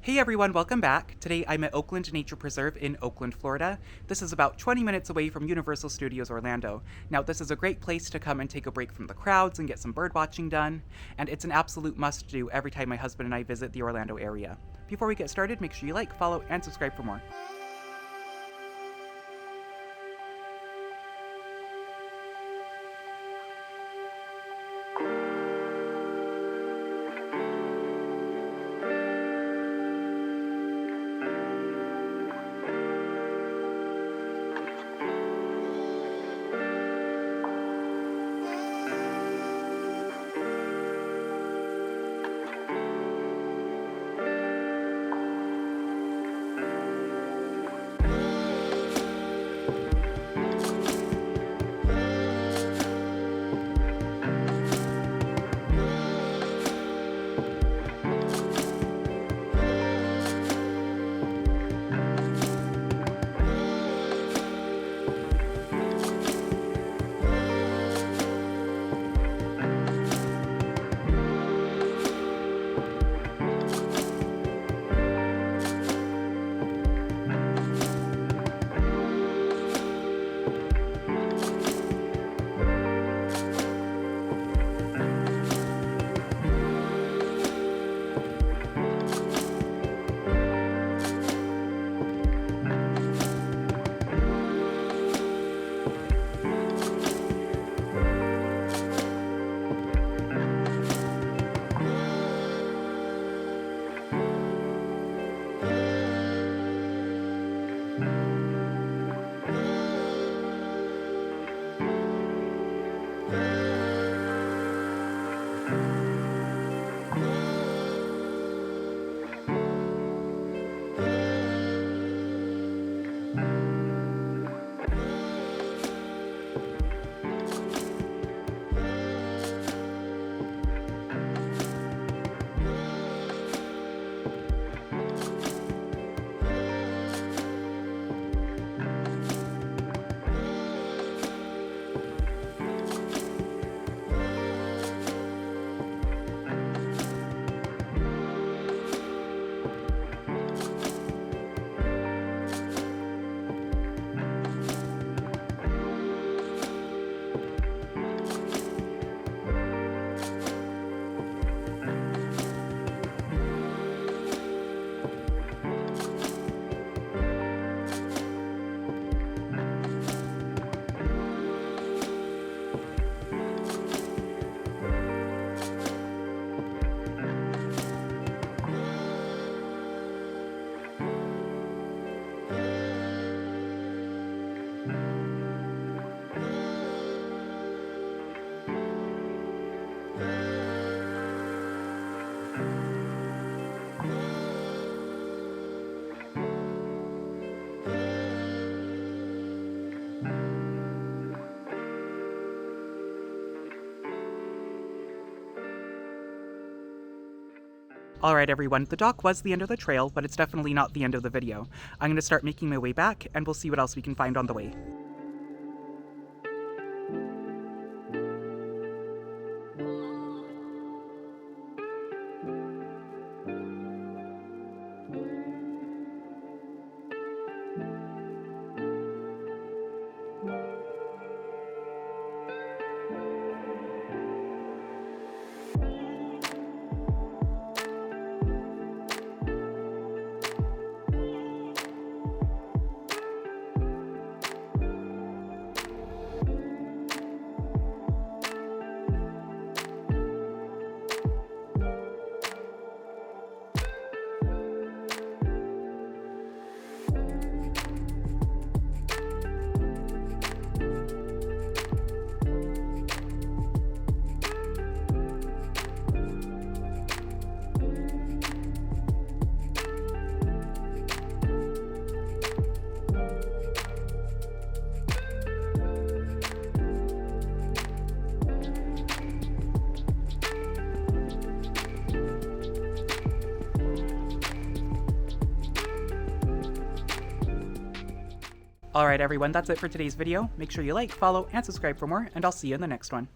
Hey everyone, welcome back. Today I'm at Oakland Nature Preserve in Oakland, Florida. This is about 20 minutes away from Universal Studios Orlando. Now this is a great place to come and take a break from the crowds and get some bird watching done, and it's an absolute must do every time my husband and I visit the Orlando area. Before we get started, make sure you like, follow, and subscribe for more. Alright everyone, the dock was the end of the trail, but it's definitely not the end of the video. I'm going to start making my way back, and we'll see what else we can find on the way. Alright everyone, that's it for today's video. Make sure you like, follow, and subscribe for more, and I'll see you in the next one.